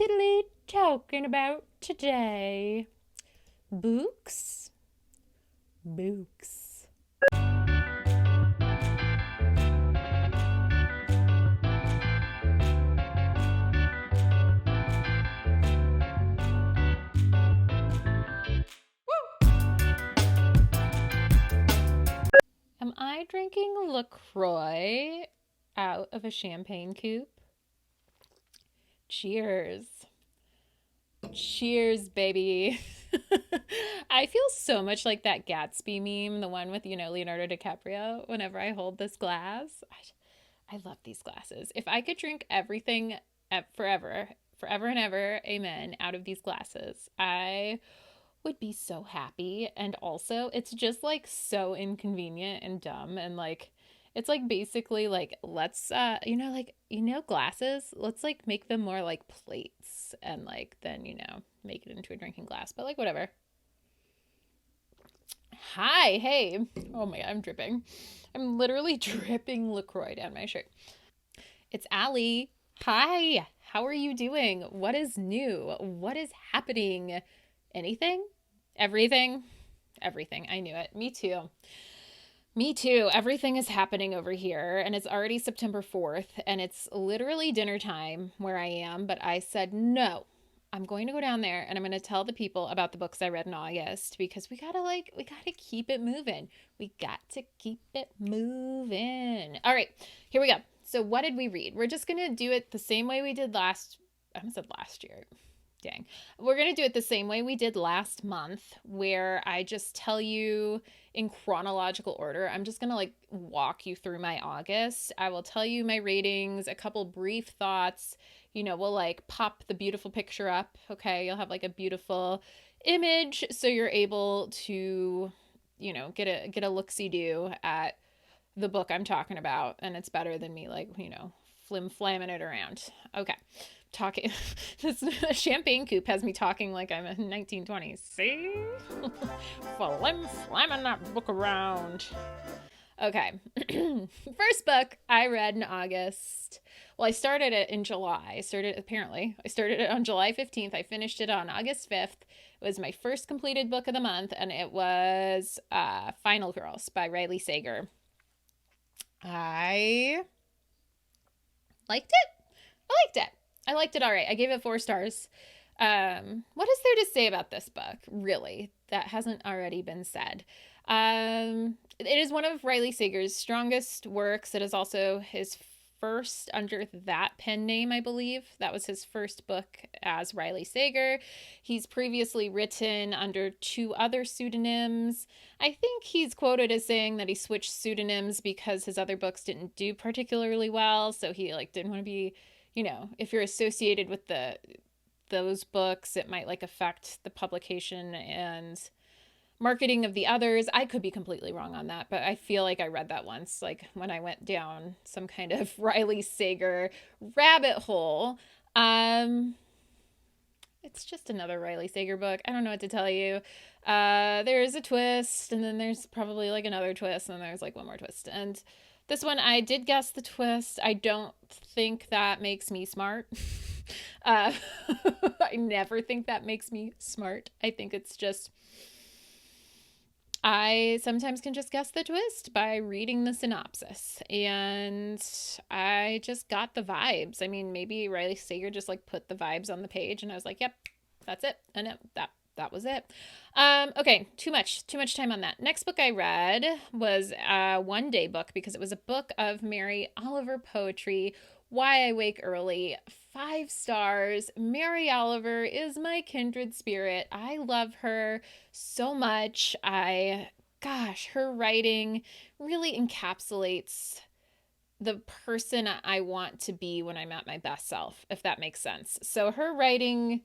totally talking about today? Books? Books. Am I drinking LaCroix out of a champagne coupe? Cheers. Cheers, baby. I feel so much like that Gatsby meme, the one with, Leonardo DiCaprio, whenever I hold this glass. I love these glasses. If I could drink everything forever, forever and ever, amen, out of these glasses, I would be so happy. And also, it's just like so inconvenient and dumb. And like, it's like basically like, let's, glasses, let's like make them more like plates and like then, make it into a drinking glass. But like, whatever. Hi, hey. Oh my God, I'm dripping. I'm literally dripping LaCroix down my shirt. It's Allie. Hi, how are you doing? What is new? What is happening? Anything? Everything? Everything. I knew it. Me too. Me too. Everything is happening over here, and it's already September 4th, and it's literally dinner time where I am. But I said, no, I'm going to go down there and I'm going to tell the people about the books I read in August because we gotta keep it moving. We got to keep it moving. All right, here we go. So, what did we read? We're just going to do it the same way we did I almost said last year. Dang. We're going to do it the same way we did last month, where I just tell you in chronological order. I'm just going to like walk you through my August. I will tell you my ratings, a couple brief thoughts. We'll like pop the beautiful picture up. Okay. You'll have like a beautiful image. So you're able to, get a look-see-do at the book I'm talking about. And it's better than me, like, flim-flamming it around. Okay. Talking this champagne coupe has me talking like I'm in 1920s. See? Flim flamming that book around. Okay. First book I read in August. Well, I started it in July. I started it on July 15th. I finished it on August 5th. It was my first completed book of the month, and it was Final Girls by Riley Sager. I liked it. I liked it all right. I gave it 4 stars. What is there to say about this book, really, that hasn't already been said? It is one of Riley Sager's strongest works. It is also his first under that pen name, I believe. That was his first book as Riley Sager. He's previously written under 2 other pseudonyms. I think he's quoted as saying that he switched pseudonyms because his other books didn't do particularly well, so he like didn't want to be, if you're associated with those books, it might like affect the publication and marketing of the others. I could be completely wrong on that, but I feel like I read that once, like when I went down some kind of Riley Sager rabbit hole. It's just another Riley Sager book. I don't know what to tell you. There's a twist, and then there's probably like another twist, and then there's like one more twist. And this one, I did guess the twist. I don't think that makes me smart. I never think that makes me smart. I think it's just I sometimes can just guess the twist by reading the synopsis. And I just got the vibes. I mean, maybe Riley Sager just like put the vibes on the page and I was like, yep, that's it. And that was it. Okay, too much time on that. Next book I read was a one-day book because it was a book of Mary Oliver poetry. Why I Wake Early. 5 stars. Mary Oliver is my kindred spirit. I love her so much. Her writing really encapsulates the person I want to be when I'm at my best self, if that makes sense. So her writing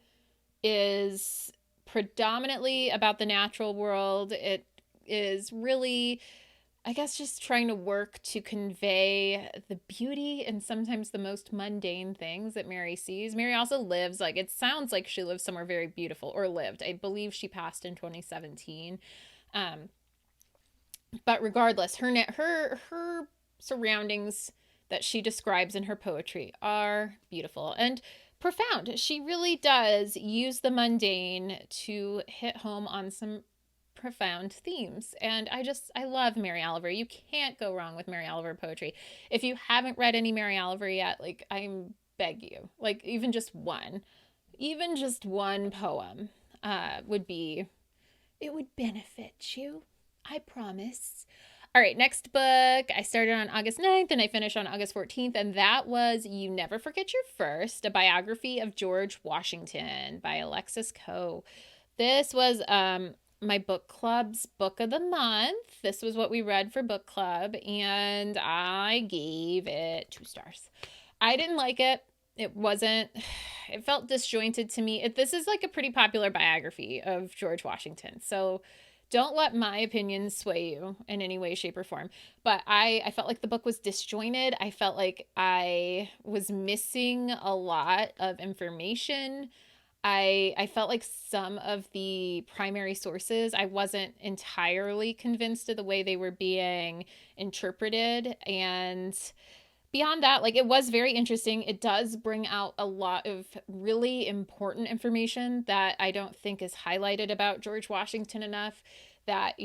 is predominantly about the natural world. It is really, I guess, just trying to work to convey the beauty and sometimes the most mundane things that Mary sees. Mary also lives, like, it sounds like she lives somewhere very beautiful, or lived. I believe she passed in 2017. But regardless, her surroundings that she describes in her poetry are beautiful. And profound. She really does use the mundane to hit home on some profound themes. And I love Mary Oliver. You can't go wrong with Mary Oliver poetry. If you haven't read any Mary Oliver yet, like, I beg you, like, even just one poem would be, it would benefit you. I promise. All right, next book. I started on August 9th and I finished on August 14th, and that was You Never Forget Your First, a biography of George Washington by Alexis Coe. This was my book club's book of the month. This was what we read for book club, and I gave it 2 stars. I didn't like it. It felt disjointed to me. This is like a pretty popular biography of George Washington. So don't let my opinion sway you in any way, shape, or form. But I felt like the book was disjointed. I felt like I was missing a lot of information. I felt like some of the primary sources, I wasn't entirely convinced of the way they were being interpreted. And beyond that, like, it was very interesting. It does bring out a lot of really important information that I don't think is highlighted about George Washington enough. That,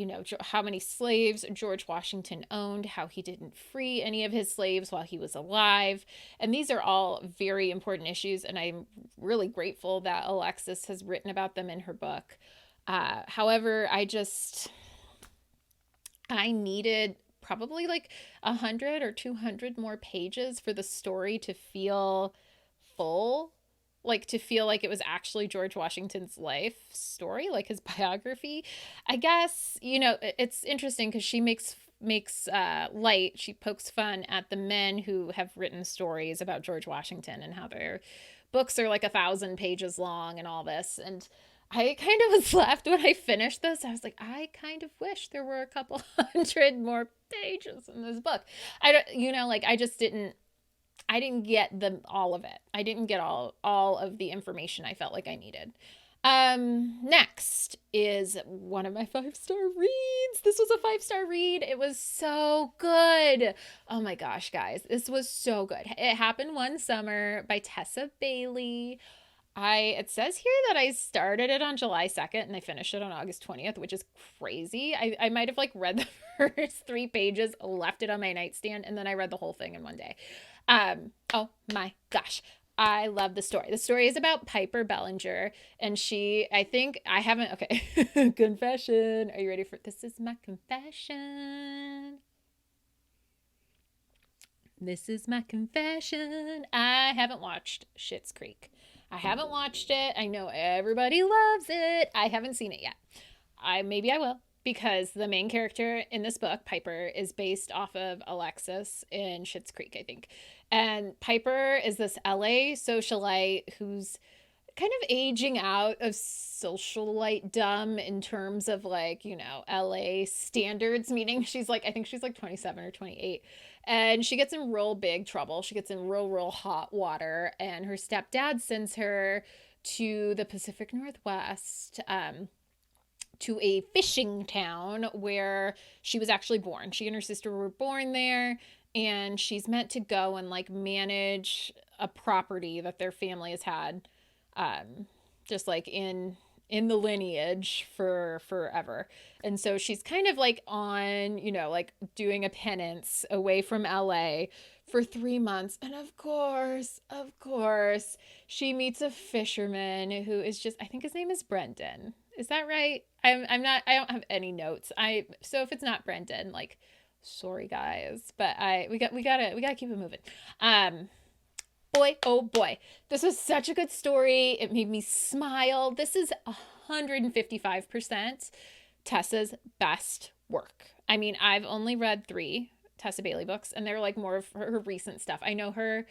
how many slaves George Washington owned, how he didn't free any of his slaves while he was alive. And these are all very important issues, and I'm really grateful that Alexis has written about them in her book. However, I needed probably like 100 or 200 more pages for the story to feel full, like to feel like it was actually George Washington's life story, like his biography. I guess, it's interesting because she makes light, she pokes fun at the men who have written stories about George Washington and how their books are like 1,000 pages long and all this. And I kind of was left when I finished this. I was like, I kind of wish there were a couple hundred more pages in this book. I don't, like, I didn't get all of it. I didn't get all of the information I felt like I needed. Next is one of my 5-star reads. This was a 5-star read. It was so good. Oh my gosh, guys, this was so good. It Happened One Summer by Tessa Bailey. It says here that I started it on July 2nd and I finished it on August 20th, which is crazy. I might have like read the first 3 pages, left it on my nightstand, and then I read the whole thing in one day. Oh my gosh. I love the story. The story is about Piper Bellinger, and okay. Confession. Are you ready for this? Is my confession. This is my confession. I haven't watched Schitt's Creek. I haven't watched it. I know everybody loves it. I haven't seen it yet. Maybe I will, because the main character in this book, Piper, is based off of Alexis in Schitt's Creek, I think. And Piper is this LA socialite who's kind of aging out of socialite dumb in terms of like, LA standards, meaning I think she's like 27 or 28. And she gets in real big trouble. She gets in real hot water, and her stepdad sends her to the Pacific Northwest, to a fishing town where she was actually born. She and her sister were born there, and she's meant to go and like manage a property that their family has had, just like in the lineage for forever. And so she's kind of like on, like doing a penance away from LA for 3 months. And of course, she meets a fisherman who is I think his name is Brendan. Is that right? I don't have any notes. So if it's not Brendan, like, sorry guys, but we gotta keep it moving. Boy, oh boy, this was such a good story. It made me smile. This is 155% Tessa's best work. I mean, I've only read 3 Tessa Bailey books, and they're like more of her recent stuff. I know her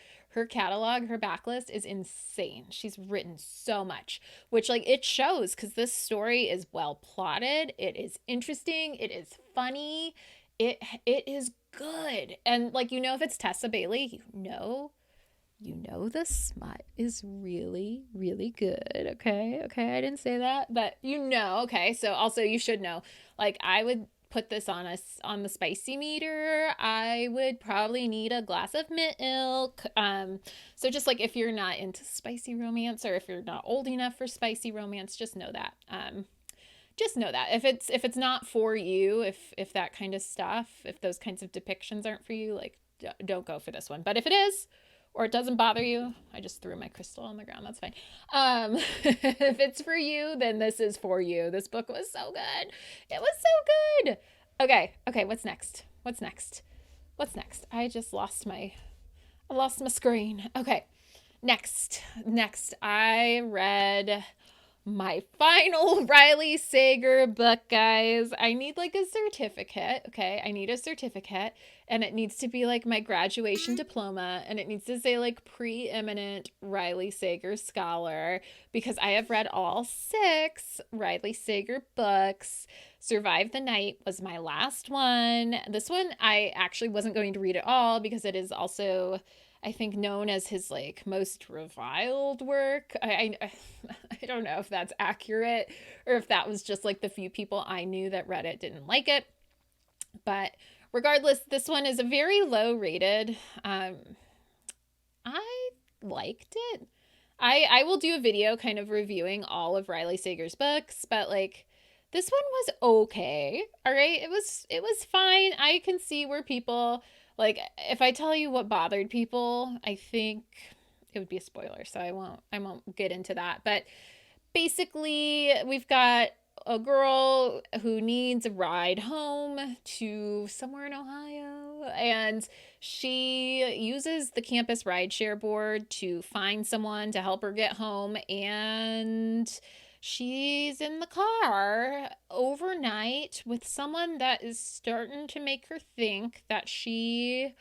catalog, her backlist is insane. She's written so much, which like it shows, because this story is well plotted. It is interesting. It is funny. It is good. And like, if it's Tessa Bailey, the smut is really, really good. Okay, I didn't say that, but okay. So also you should know, like, I would put this on the spicy meter, I would probably need a glass of milk. So just like if you're not into spicy romance, or if you're not old enough for spicy romance, just know that. Just know that if it's not for you, if that kind of stuff, if those kinds of depictions aren't for you, like don't go for this one. But if it is, or it doesn't bother you, I just threw my crystal on the ground, that's fine. If it's for you, then this is for you. This book was so good. It was so good. Okay, what's next? I lost my screen. Okay. Next, I read my final Riley Sager book, guys. I need like a certificate. Okay, I need a certificate, and it needs to be like my graduation diploma, and it needs to say like preeminent Riley Sager scholar, because I have read all 6 Riley Sager books. Survive the Night was my last one. This one I actually wasn't going to read at all, because it is also, I think, known as his like most reviled work. I don't know if that's accurate, or if that was just like the few people I knew that read it didn't like it. But regardless, this one is a very low rated. I liked it. I will do a video kind of reviewing all of Riley Sager's books, but like this one was okay. All right, it was fine. I can see where people, like, if I tell you what bothered people, I think it would be a spoiler, so I won't get into that. But basically, we've got a girl who needs a ride home to somewhere in Ohio, and she uses the campus rideshare board to find someone to help her get home, and she's in the car overnight with someone that is starting to make her think that she,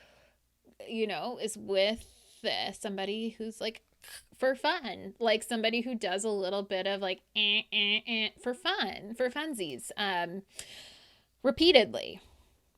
is with somebody who's like for fun, like somebody who does a little bit of like for fun, for funsies, repeatedly.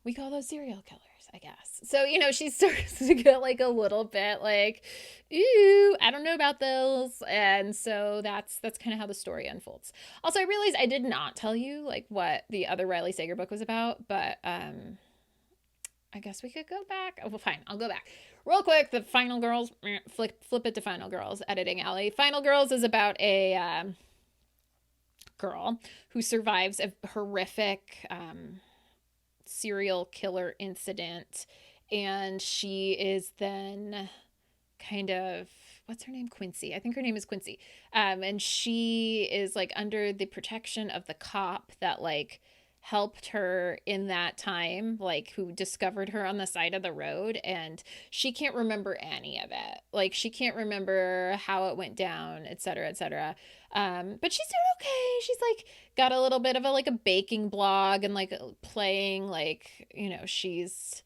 We call those serial killers, I guess. So, she starts to get like a little bit like, ooh, I don't know about those. And so that's kind of how the story unfolds. Also, I realized I did not tell you like what the other Riley Sager book was about, but I guess we could go back. Oh, well, fine. I'll go back. Real quick, the Final Girls, flip it to Final Girls, editing alley. Final Girls is about a girl who survives a horrific serial killer incident, and she is then kind of, what's her name? Quincy. I think her name is Quincy. And she is like under the protection of the cop that like helped her in that time, like who discovered her on the side of the road, and she can't remember any of it. Like she can't remember how it went down, etc., etc. But she's doing okay. She's like got a little bit of a baking blog, and like playing like, she's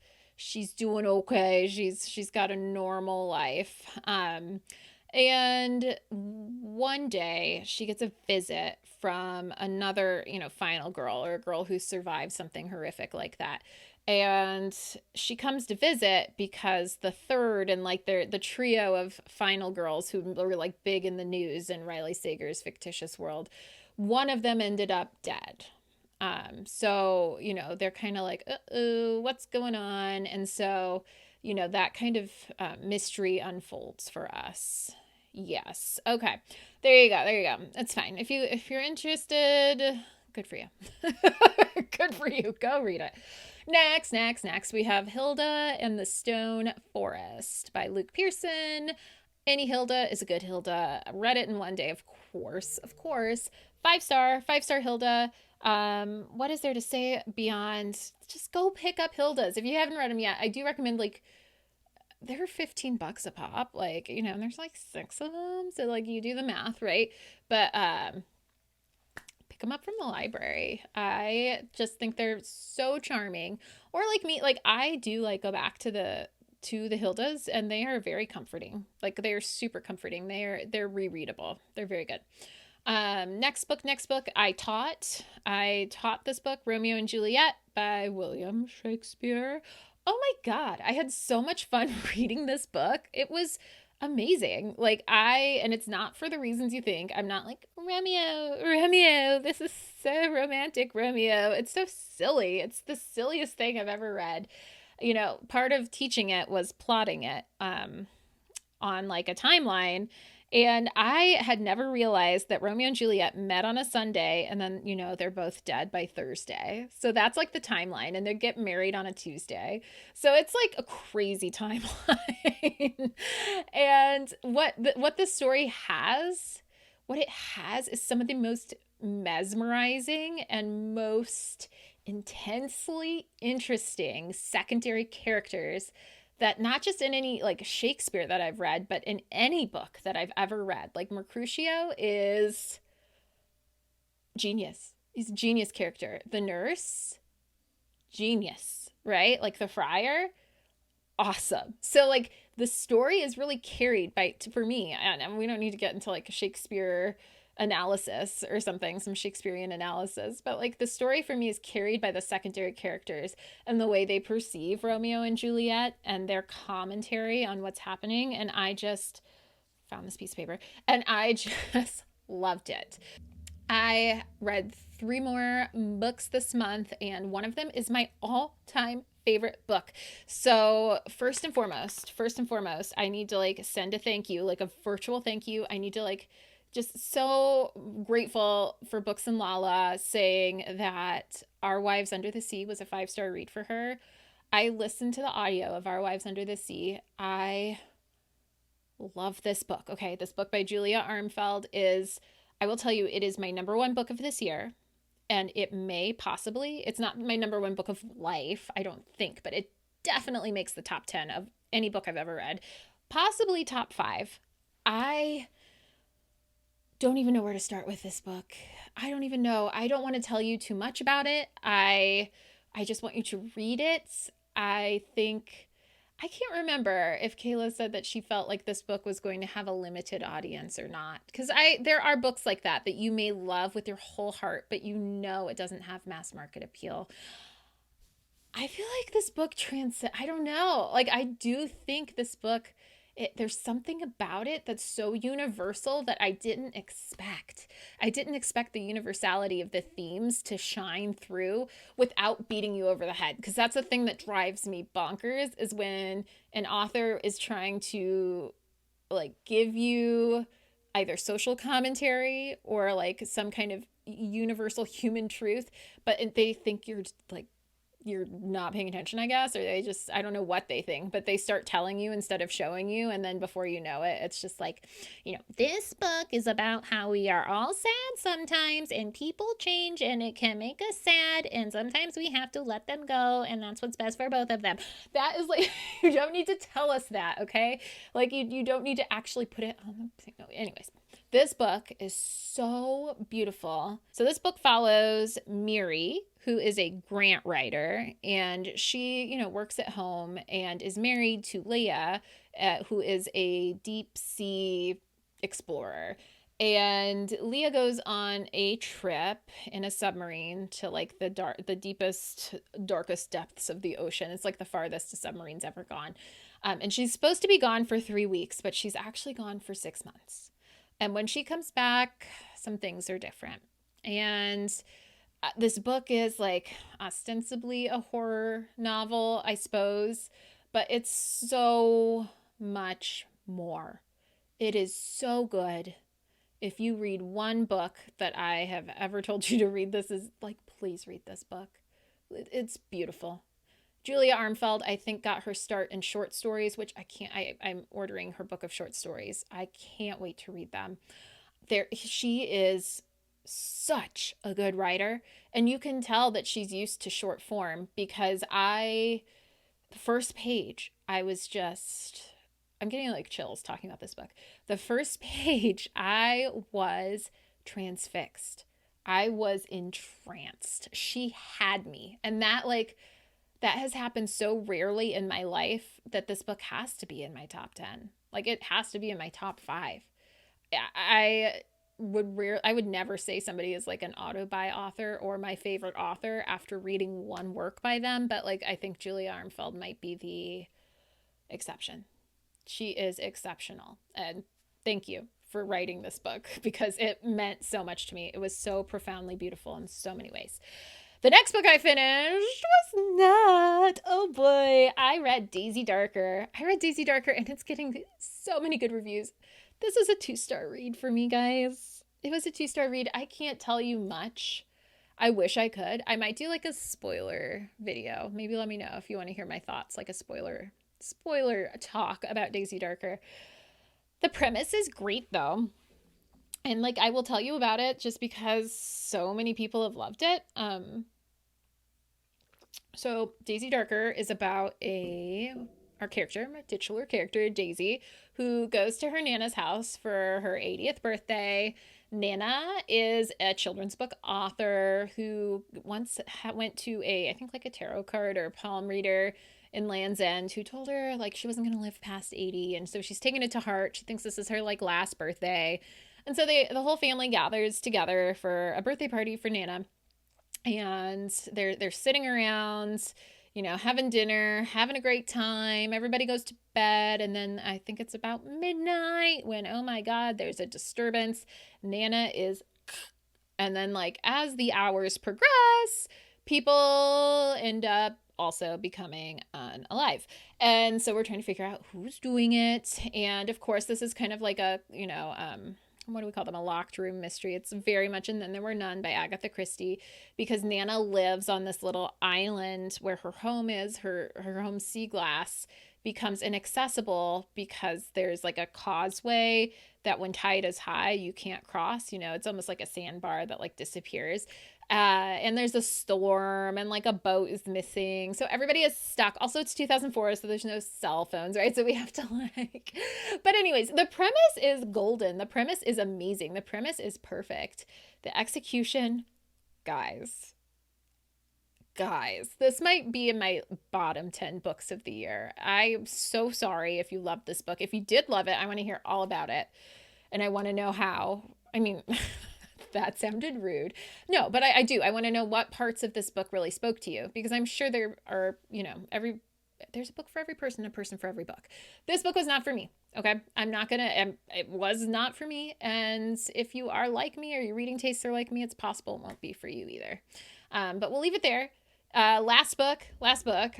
doing okay. She's got a normal life. And one day she gets a visit from another, final girl, or a girl who survived something horrific like that. And she comes to visit because the third and like the trio of final girls who were like big in the news in Riley Sager's fictitious world, one of them ended up dead. So, they're kind of like, uh-oh, what's going on? And so, that kind of mystery unfolds for us. Yes. Okay. There you go. It's fine. If you're interested, good for you. Good for you. Go read it. Next, we have Hilda and the Stone Forest by Luke Pearson. Any Hilda is a good Hilda. I read it in one day, of course. 5-star Hilda. What is there to say beyond just go pick up Hildas if you haven't read them yet? I do recommend, like, they're $15 a pop, like, and there's like 6 of them, so like you do the math, right? But pick them up from the library. I just think they're so charming. Or like me, like I do like go back to the Hildas, and they are very comforting. Like they are super comforting. They're rereadable. They're very good. Next book. I taught this book, Romeo and Juliet by William Shakespeare. Oh my God, I had so much fun reading this book. It was amazing. And it's not for the reasons you think. I'm not like, Romeo, this is so romantic, Romeo. It's so silly. It's the silliest thing I've ever read. Part of teaching it was plotting it on like a timeline. And I had never realized that Romeo and Juliet met on a Sunday and then, they're both dead by Thursday. So that's like the timeline, and they get married on a Tuesday. So it's like a crazy timeline. And what the story has, what it has is some of the most mesmerizing and most intensely interesting secondary characters that not just in any like Shakespeare that I've read, but in any book that I've ever read. Like Mercutio is genius. He's a genius character. The nurse, genius, right? Like the friar, awesome. So like the story is really carried by, for me, and we don't need to get into like a Shakespeare analysis or something, some Shakespearean analysis, but like the story for me is carried by the secondary characters and the way they perceive Romeo and Juliet and their commentary on what's happening. And I just found this piece of paper and I just loved it. I read 3 more books this month, and one of them is my all-time favorite book. So first and foremost, I need to like send a thank you, like a virtual thank you. I need to like just so grateful for Books and Lala saying that Our Wives Under the Sea was a 5-star read for her. I listened to the audio of Our Wives Under the Sea. I love this book. Okay, this book by Julia Armfeld is, I will tell you, it is my number 1 book of this year. And it may possibly, it's not my number 1 book of life, I don't think, but it definitely makes the top 10 of any book I've ever read. Possibly top 5. I don't even know where to start with this book. I don't even know. I don't want to tell you too much about it. I just want you to read it. I can't remember if Kayla said that she felt like this book was going to have a limited audience or not. Because there are books like that you may love with your whole heart, but it doesn't have mass market appeal. I feel like this book I don't know. Like, I do think this book, there's something about it that's so universal that I didn't expect. I didn't expect the universality of the themes to shine through without beating you over the head. Because that's the thing that drives me bonkers, is when an author is trying to like give you either social commentary or like some kind of universal human truth, but they think you're not paying attention, I guess, or I don't know what they think, but they start telling you instead of showing you. And then before you know it, it's just like, this book is about how we are all sad sometimes and people change and it can make us sad. And sometimes we have to let them go. And that's what's best for both of them. That is like, you don't need to tell us that. Okay. Like you don't need to actually put it on the thing. Anyways. This book is so beautiful. So this book follows Miri, who is a grant writer, and she, works at home and is married to Leah, who is a deep sea explorer. And Leah goes on a trip in a submarine to like the deepest, darkest depths of the ocean. It's like the farthest a submarine's ever gone. And she's supposed to be gone for 3 weeks, but she's actually gone for 6 months. And when she comes back, some things are different. And this book is like ostensibly a horror novel, I suppose, but it's so much more. It is so good. If you read one book that I have ever told you to read, this is like, please read this book. It's beautiful. Julia Armfeld, I think, got her start in short stories, which I'm ordering her book of short stories. I can't wait to read them. She is such a good writer, and you can tell that she's used to short form because the first page, I'm getting like chills talking about this book. The first page, I was transfixed. I was entranced. She had me. And that has happened so rarely in my life that this book has to be in my top 10. Like, it has to be in my top 5. I would never say somebody is like an auto-buy author or my favorite author after reading one work by them, but like I think Julia Armfeld might be the exception. She is exceptional. And thank you for writing this book because it meant so much to me. It was so profoundly beautiful in so many ways. The next book I finished was not. Oh boy. I read Daisy Darker. And it's getting so many good reviews. This was a 2-star read for me, guys. It was a 2-star read. I can't tell you much. I wish I could. I might do like a spoiler video. Maybe let me know if you want to hear my thoughts, like a spoiler talk about Daisy Darker. The premise is great though. And like I will tell you about it just because so many people have loved it. So Daisy Darker is about our titular character, Daisy, who goes to her Nana's house for her 80th birthday. Nana is a children's book author who once went to I think like a tarot card or a palm reader in Land's End who told her like she wasn't going to live past 80. And so she's taken it to heart. She thinks this is her like last birthday. And so the whole family gathers together for a birthday party for Nana. And they're sitting around, having dinner, having a great time. Everybody goes to bed. And then I think it's about midnight when, oh my God, there's a disturbance. Nana is, and then like as the hours progress, people end up also becoming unalive. And so we're trying to figure out who's doing it. And of course, this is kind of like a, what do we call them? A locked room mystery. It's very much And Then There Were None by Agatha Christie, because Nana lives on this little island where her home is. Her home sea glass becomes inaccessible because there's like a causeway that when tide is high, you can't cross. It's almost like a sandbar that like disappears. And there's a storm and like a boat is missing. So everybody is stuck. Also, it's 2004, so there's no cell phones, right? So we have to but anyways, the premise is golden. The premise is amazing. The premise is perfect. The execution, guys, this might be in my bottom 10 books of the year. I'm so sorry if you loved this book. If you did love it, I want to hear all about it. And I want to know how. I mean, that sounded rude. No, but I do. I want to know what parts of this book really spoke to you, because I'm sure there are, there's a book for every person, a person for every book. This book was not for me. Okay. It was not for me. And if you are like me or your reading tastes are like me, it's possible it won't be for you either. But we'll leave it there. Last book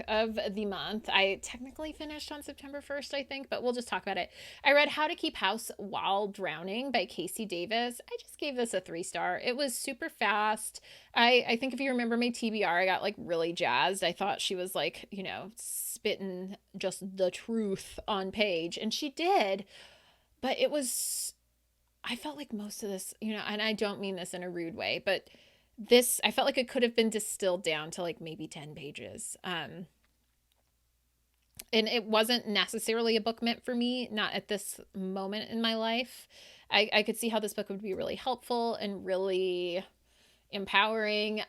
of the month. I technically finished on September 1st, I think, but we'll just talk about it. I read How to Keep House While Drowning by Casey Davis. I just gave this a 3-star. It was super fast. I think if you remember my TBR, I got like really jazzed. I thought she was like, spitting just the truth on page, and she did. But I felt like most of this, and I don't mean this in a rude way, but I felt like it could have been distilled down to like maybe 10 pages. And it wasn't necessarily a book meant for me, not at this moment in my life. I could see how this book would be really helpful and really empowering.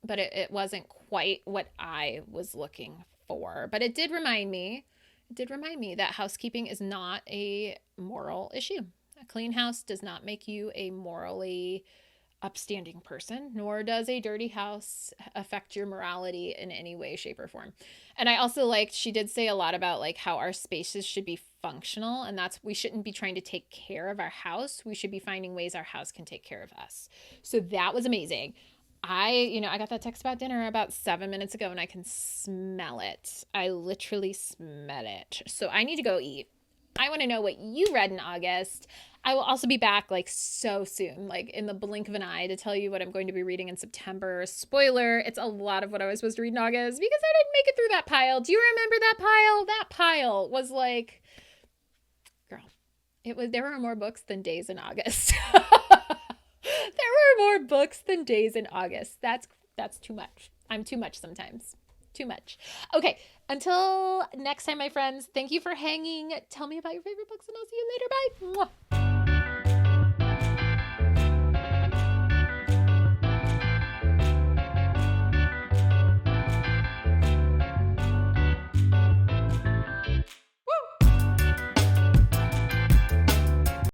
But it wasn't quite what I was looking for. But it did remind me that housekeeping is not a moral issue. A clean house does not make you a morally upstanding person, nor does a dirty house affect your morality in any way, shape, or form. And I also liked, she did say a lot about like how our spaces should be functional, and we shouldn't be trying to take care of our house. We should be finding ways our house can take care of us. So that was amazing. I got that text about dinner about 7 minutes ago and I can smell it. I literally smell it. So I need to go eat. I want to know what you read in August. I will also be back like so soon, like in the blink of an eye, to tell you what I'm going to be reading in September. Spoiler, it's a lot of what I was supposed to read in August because I didn't make it through that pile. Do you remember that pile? That pile was like, girl, there were more books than days in August. There were more books than days in August. That's too much. I'm too much sometimes. Too much. Okay, until next time, my friends, thank you for hanging. Tell me about your favorite books and I'll see you later. Bye. Mwah.